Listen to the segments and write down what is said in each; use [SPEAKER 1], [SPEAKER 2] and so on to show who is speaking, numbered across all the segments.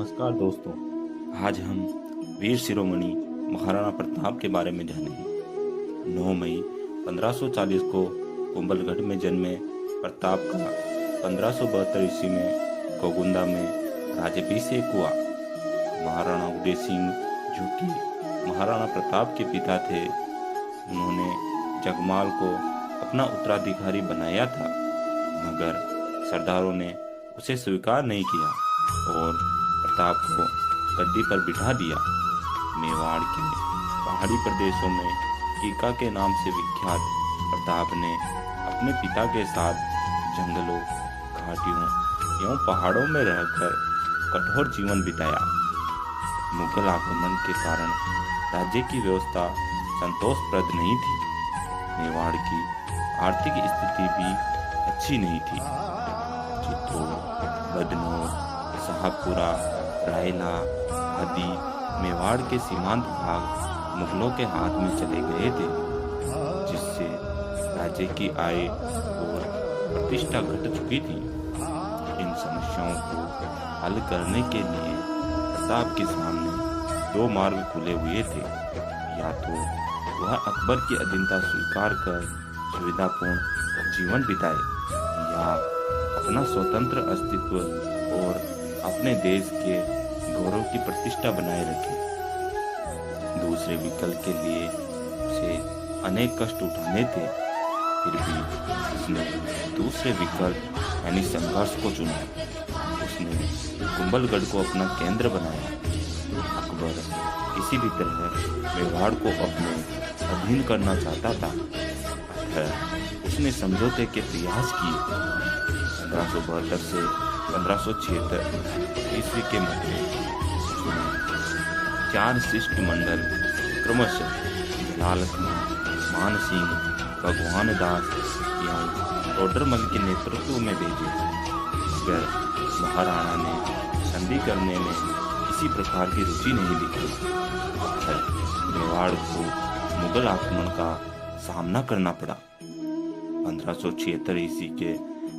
[SPEAKER 1] नमस्कार दोस्तों। आज हम वीर शिरोमणि महाराणा प्रताप के बारे में जानेंगे। 9 मई 1540 को कुंभलगढ़ में जन्मे प्रताप का 1572 ईस्वी में गोगुंदा में राज्याभिषेक हुआ। महाराणा उदय सिंह जो कि महाराणा प्रताप के पिता थे, उन्होंने जगमाल को अपना उत्तराधिकारी बनाया था, मगर सरदारों ने उसे स्वीकार नहीं किया और प्रताप को गद्दी पर बिठा दिया। मेवाड़ के पहाड़ी प्रदेशों में टीका के नाम से विख्यात प्रताप ने अपने पिता के साथ जंगलों, घाटियों एवं पहाड़ों में रहकर कठोर जीवन बिताया। मुगल आक्रमण के कारण राज्य की व्यवस्था संतोषप्रद नहीं थी। मेवाड़ की आर्थिक स्थिति भी अच्छी नहीं थी। चित्तौड़, बदनौर, शाहपुरा, रायला आदि मेवाड़ के सीमांत भाग मुगलों के हाथ में चले गए थे, जिससे राज्य की आय और प्रतिष्ठा घट चुकी थी। इन समस्याओं को हल करने के लिए प्रताप के सामने 2 मार्ग खुले हुए थे। या तो वह अकबर की अधीनता स्वीकार कर सुविधापूर्ण जीवन बिताए, या अपना स्वतंत्र अस्तित्व और अपने देश के गौरव की प्रतिष्ठा बनाए रखे। दूसरे विकल्प के लिए उसे अनेक कष्ट उठाने थे, फिर भी उसने दूसरे विकल्प यानी संघर्ष को चुना। उसने कुंभलगढ़ को अपना केंद्र बनाया। अकबर किसी भी तरह मेवाड़ को अपने अधीन करना चाहता था। उसने समझौते के प्रयास किए। 1572 से 1576 ईस्वी के मध्य उसने 4 शिष्टमंडल क्रमशः जलाल खान, मान सिंह, भगवान दास एवं टोडरमल के नेतृत्व में भेजे, मगर महाराणा ने संधि करने में किसी प्रकार की रुचि नहीं दिखाई। मेवाड़ को मुगल आक्रमण का सामना करना पड़ा। 1576 ईस्वी के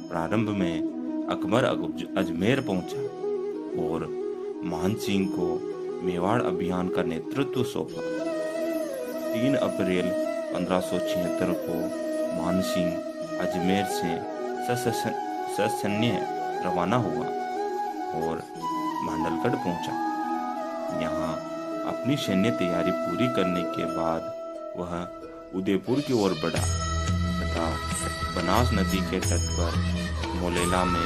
[SPEAKER 1] प्रारंभ में अकबर अजमेर पहुंचा और मान सिंह को मेवाड़ अभियान का नेतृत्व सौंपा। 3 अप्रैल 1576 को मान सिंह अजमेर से ससैन्य रवाना हुआ और मांडलगढ़ पहुंचा। यहाँ अपनी सैन्य तैयारी पूरी करने के बाद वह उदयपुर की ओर बढ़ा तथा बनास नदी के तट पर मोलेला में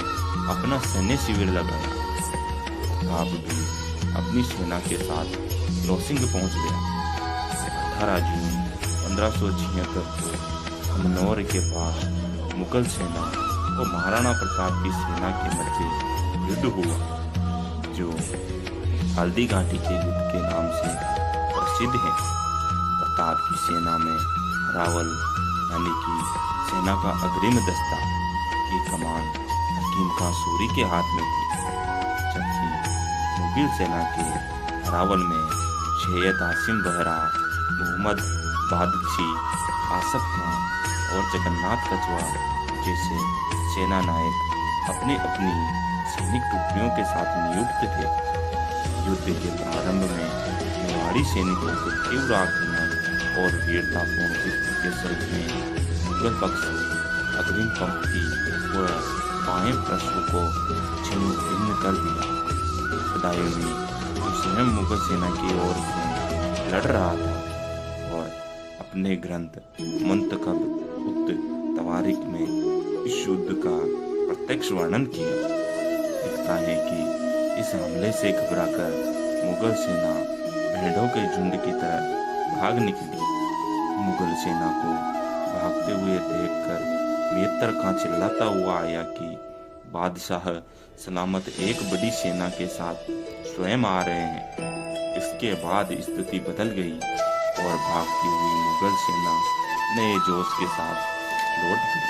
[SPEAKER 1] अपना सैन्य शिविर लगाया। प्रताप भी अपनी सेना के साथ लोसिंग पहुंच गया। 18 जून 1576 को अमनौर के पास मुगल सेना और महाराणा प्रताप की सेना के मध्य युद्ध हुआ, जो हल्दी घाटी के युद्ध के नाम से प्रसिद्ध है। प्रताप की सेना में रावल यानी कि सेना का अग्रिम दस्ता की कमान हकीम खां सूरी के हाथ में थी, जबकि मुगल सेना के रावल में सैयद आसिम बहरा, मोहम्मद बादशी, आसफ खां और जगन्नाथ कछवा जैसे सेना नायक अपनी अपनी सैनिक टुकड़ियों के साथ नियुक्त थे। युद्ध के प्रारंभ में मेवाड़ी सैनिकों के तीव्र आक्रमण और वीरतापूर्ण युद्ध के स्वरूप में मुगल पक्ष अग्रिम पंक्ति व बाएं प्रश्न को छिन्न भिन्न कर दिया। बदायूं जो स्वयं मुगल सेना की ओर से लड़ रहा था और अपने ग्रंथ मुंतखब उत तवारीख में इस युद्ध का प्रत्यक्ष वर्णन किया। दिखता है कि इस हमले से घबराकर मुगल सेना भेड़ों के झुंड की तरह भाग निकली। मुगल सेना को भागते हुए देखकर मेहतर खां चिल्लाता हुआ आया कि बादशाह सलामत एक बड़ी सेना के साथ स्वयं आ रहे हैं। इसके बाद स्थिति बदल गई और भागती हुई मुगल सेना नए जोश के साथ लौट गई।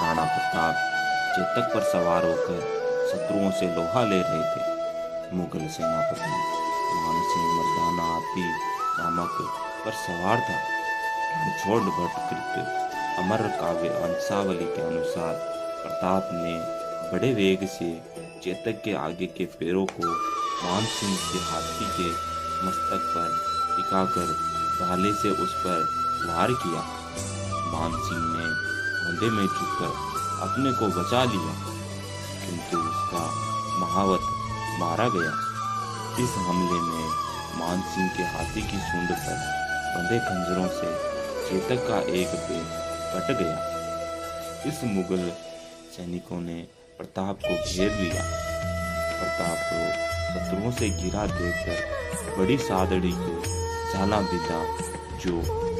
[SPEAKER 1] राणा प्रताप चेतक पर सवार होकर शत्रुओं से लोहा ले रहे थे। मुगल सेनापति मान सिंह मर्दाना आदि नामक पर सवार था। रणछोड़ भट्ट अमर काव्य अंशावली के अनुसार प्रताप ने बड़े वेग से चेतक के आगे के पैरों को मान सिंह के हाथी के मस्तक पर टिकाकर भाले से उस पर वार किया। मान सिंह ने धोंधे में झुककर अपने को बचा लिया, किंतु उसका महावत मारा गया। इस हमले में मान सिंह के हाथी की सूंड पर बंधे खंजरों से चेतक का एक पैर कट गया। इस मुगल सैनिकों ने प्रताप को घेर लिया। प्रताप को शत्रुओं से घिरा देखकर बड़ी सादड़ी के झाला बिदा, जो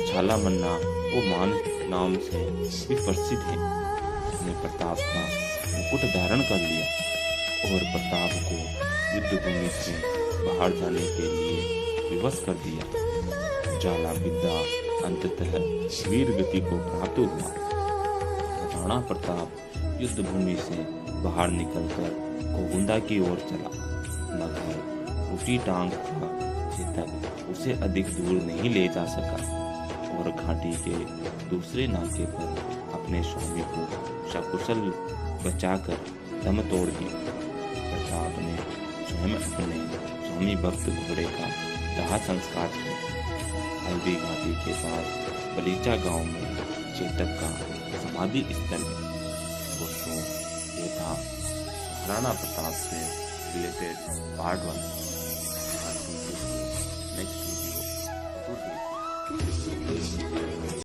[SPEAKER 1] झाला मन्ना वो मान नाम से भी प्रसिद्ध है, ने प्रताप का मुकुट धारण कर लिया और प्रताप को युद्ध भूमि से बाहर जाने के लिए विवश कर दिया। झाला बिदा अंततः वीर गति को प्राप्त हुआ। राणा प्रताप युद्ध भूमि से बाहर निकलकर गोगुंदा की ओर चला, मगर टूटी टांग का चेतक उसे अधिक दूर नहीं ले जा सका और घाटी के दूसरे नाके पर अपने स्वामी को सकुशल बचाकर दम तोड़ दिया। प्रताप ने स्वयं अपने स्वामी भक्त घोड़े का दाह संस्कार किया। हल्दी घाटी के पास बलीचा गांव में चेतक का समाधि स्थल है। दोस्तों, ये था महाराणा प्रताप से रिलेटेड पार्ट 1।